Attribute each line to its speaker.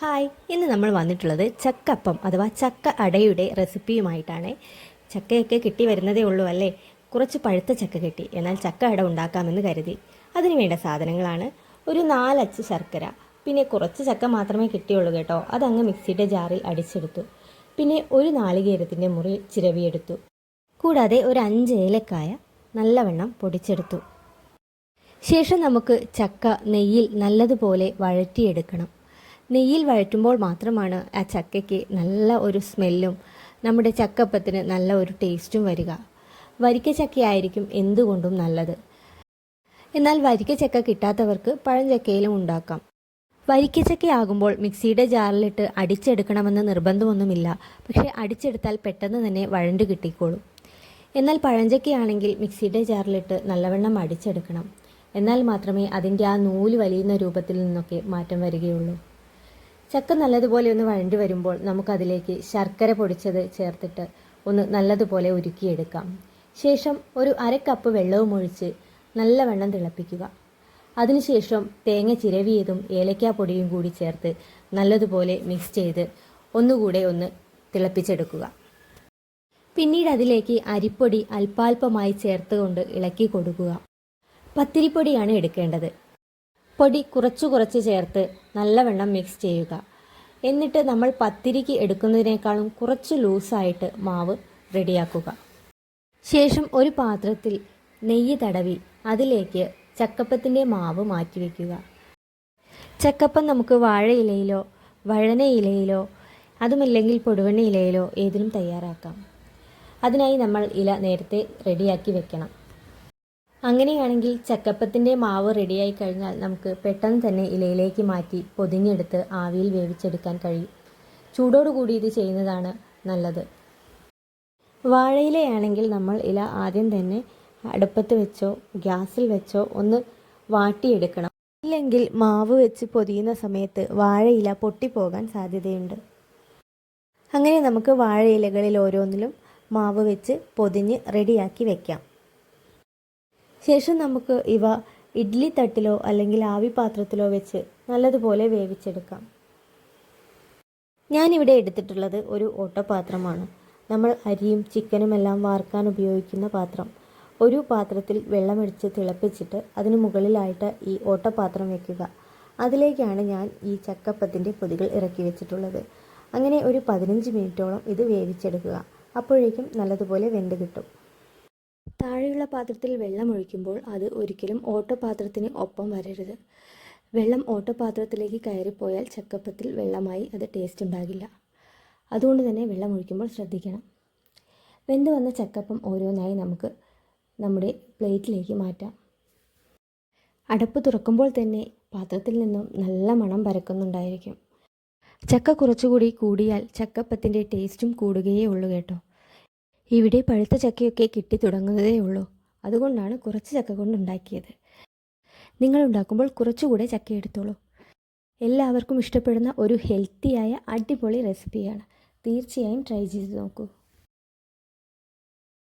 Speaker 1: Hi, ഇന്ന് നമ്മൾ വന്നിട്ടുള്ളത് ചക്കപ്പം അഥവാ ചക്ക അടയുടെ റെസിപ്പിയുമായിട്ടാണ്. ചക്കയൊക്കെ കിട്ടി വരുന്നതേ ഉള്ളൂ അല്ലേ? കുറച്ച് പഴുത്ത ചക്ക കിട്ടി, എന്നാൽ ചക്ക അട ഉണ്ടാക്കാമെന്ന് കരുതി. അതിന് വേണ്ട സാധനങ്ങളാണ് ഒരു 4 അച്ച് ശർക്കര, പിന്നെ കുറച്ച് ചക്ക മാത്രമേ കിട്ടിയുള്ളൂ കേട്ടോ. അതങ്ങ് മിക്സിയുടെ ജാറിൽ അടിച്ചെടുത്തു. പിന്നെ ഒരു നാളികേരത്തിൻ്റെ മുറി ചിരവിയെടുത്തു. കൂടാതെ ഒരു 5 ഏലക്കായ നല്ലവണ്ണം പൊടിച്ചെടുത്തു. ശേഷം നമുക്ക് ചക്ക നെയ്യിൽ നല്ലതുപോലെ വഴറ്റിയെടുക്കണം. നെയ്യിൽ വഴറ്റുമ്പോൾ മാത്രമാണ് ആ ചക്കയ്ക്ക് നല്ല ഒരു സ്മെല്ലും നമ്മുടെ ചക്കപ്പത്തിന് നല്ല ഒരു ടേസ്റ്റും വരിക. വരിക്ക ചക്കയായിരിക്കും എന്തുകൊണ്ടും നല്ലത്. എന്നാൽ വരിക്ക ചക്ക കിട്ടാത്തവർക്ക് പഴഞ്ചക്കയിലും ഉണ്ടാക്കാം. വരിക്ക ചക്കയാകുമ്പോൾ മിക്സിയുടെ ജാറിലിട്ട് അടിച്ചെടുക്കണമെന്ന് നിർബന്ധമൊന്നുമില്ല. പക്ഷേ അടിച്ചെടുത്താൽ പെട്ടെന്ന് തന്നെ വഴണ്ടു കിട്ടിക്കോളും. എന്നാൽ പഴഞ്ചക്കയാണെങ്കിൽ മിക്സിയുടെ ജാറിലിട്ട് നല്ലവണ്ണം അടിച്ചെടുക്കണം. എന്നാൽ മാത്രമേ അതിൻ്റെ ആ നൂല് വലിയുന്ന രൂപത്തിൽ നിന്നൊക്കെ മാറ്റം വരികയുള്ളൂ. ചക്ക നല്ലതുപോലെ ഒന്ന് വഴണ്ടി വരുമ്പോൾ നമുക്കതിലേക്ക് ശർക്കര പൊടിച്ചത് ചേർത്തിട്ട് ഒന്ന് നല്ലതുപോലെ ഉരുക്കിയെടുക്കാം. ശേഷം ഒരു 1/2 കപ്പ് വെള്ളവും ഒഴിച്ച് നല്ലവണ്ണം തിളപ്പിക്കുക. അതിനുശേഷം തേങ്ങ ചിരവിയതും ഏലക്കാപ്പൊടിയും കൂടി ചേർത്ത് നല്ലതുപോലെ മിക്സ് ചെയ്ത് ഒന്നുകൂടെ ഒന്ന് തിളപ്പിച്ചെടുക്കുക. പിന്നീട് അതിലേക്ക് അരിപ്പൊടി അല്പാൽപമായി ചേർത്തുകൊണ്ട് ഇളക്കി കൊടുക്കുക. പത്തിരിപ്പൊടിയാണ് എടുക്കേണ്ടത്. പൊടി കുറച്ച് ചേർത്ത് നല്ലവണ്ണം മിക്സ് ചെയ്യുക. എന്നിട്ട് നമ്മൾ പത്തിരിക്ക് എടുക്കുന്നതിനേക്കാളും കുറച്ച് ലൂസായിട്ട് മാവ് റെഡിയാക്കുക. ശേഷം ഒരു പാത്രത്തിൽ നെയ്യ് തടവി അതിലേക്ക് ചക്കപ്പത്തിൻ്റെ മാവ് മാറ്റിവെക്കുക. ചക്കപ്പം നമുക്ക് വാഴയിലയിലോ വഴനയിലയിലോ അതുമില്ലെങ്കിൽ പൊടുവണ്ണ ഇലയിലോ ഏതിലും തയ്യാറാക്കാം. അതിനായി നമ്മൾ ഇല നേരത്തെ റെഡിയാക്കി വെക്കണം. അങ്ങനെയാണെങ്കിൽ ചക്കപ്പത്തിൻ്റെ മാവ് റെഡിയായി കഴിഞ്ഞാൽ നമുക്ക് പെട്ടെന്ന് തന്നെ ഇലയിലേക്ക് മാറ്റി പൊതിഞ്ഞെടുത്ത് ആവിയിൽ വേവിച്ചെടുക്കാൻ കഴിയും. ചൂടോടുകൂടി ഇത് ചെയ്യുന്നതാണ് നല്ലത്. വാഴയിലയാണെങ്കിൽ നമ്മൾ ഇല ആദ്യം തന്നെ അടുപ്പത്ത് വെച്ചോ ഗ്യാസിൽ വെച്ചോ ഒന്ന് വാട്ടിയെടുക്കണം. ഇല്ലെങ്കിൽ മാവ് വെച്ച് പൊതിയുന്ന സമയത്ത് വാഴയില പൊട്ടിപ്പോകാൻ സാധ്യതയുണ്ട്. അങ്ങനെ നമുക്ക് വാഴയിലകളിൽ ഓരോന്നിലും മാവ് വെച്ച് പൊതിഞ്ഞ് റെഡിയാക്കി വെക്കാം. ശേഷം നമുക്ക് ഇവ ഇഡ്ഡലി തട്ടിലോ അല്ലെങ്കിൽ ആവി പാത്രത്തിലോ വെച്ച് നല്ലതുപോലെ വേവിച്ചെടുക്കാം. ഞാനിവിടെ എടുത്തിട്ടുള്ളത് ഒരു ഓട്ടപാത്രമാണ്. നമ്മൾ അരിയും ചിക്കനുമെല്ലാം വാർക്കാൻ ഉപയോഗിക്കുന്ന പാത്രം. ഒരു പാത്രത്തിൽ വെള്ളമൊഴിച്ച് തിളപ്പിച്ചിട്ട് അതിന് മുകളിലായിട്ട് ഈ ഓട്ടപാത്രം വെക്കുക. അതിലേക്കാണ് ഞാൻ ഈ ചക്കപ്പത്തിൻ്റെ പൊതികൾ ഇറക്കി വെച്ചിട്ടുള്ളത്. അങ്ങനെ ഒരു 15 മിനിറ്റോളം ഇത് വേവിച്ചെടുക്കുക. അപ്പോഴേക്കും നല്ലതുപോലെ വെന്ത് കിട്ടും. താഴെയുള്ള പാത്രത്തിൽ വെള്ളം ഒഴിക്കുമ്പോൾ അത് ഒരിക്കലും ഓട്ടപാത്രത്തിന് ഒപ്പം വരരുത്. വെള്ളം ഓട്ടപാത്രത്തിലേക്ക് കയറിപ്പോയാൽ ചക്കപ്പത്തിൽ വെള്ളമായി അത് ടേസ്റ്റ് ഉണ്ടാകില്ല. അതുകൊണ്ട് തന്നെ വെള്ളം ഒഴിക്കുമ്പോൾ ശ്രദ്ധിക്കണം. വെന്ത് വന്ന ചക്കപ്പം ഓരോന്നായി നമുക്ക് നമ്മുടെ പ്ലേറ്റിലേക്ക് മാറ്റാം. അടപ്പ് തുറക്കുമ്പോൾ തന്നെ പാത്രത്തിൽ നിന്നും നല്ല മണം പരക്കുന്നുണ്ടായിരിക്കും. ചക്ക കുറച്ചുകൂടി കൂടിയാൽ ചക്കപ്പത്തിൻ്റെ ടേസ്റ്റും കൂടുകയേ ഉള്ളൂ കേട്ടോ. ഇവിടെ പഴുത്ത ചക്കയൊക്കെ കിട്ടി തുടങ്ങുന്നതേ ഉള്ളൂ. അതുകൊണ്ടാണ് കുറച്ച് ചക്ക കൊണ്ടുണ്ടാക്കിയത്. നിങ്ങൾ ഉണ്ടാക്കുമ്പോൾ കുറച്ചുകൂടെ ചക്ക എടുത്തോളൂ. എല്ലാവർക്കും ഇഷ്ടപ്പെടുന്ന ഒരു ഹെൽത്തിയായ അടിപൊളി റെസിപ്പിയാണ്. തീർച്ചയായും ട്രൈ ചെയ്ത് നോക്കൂ.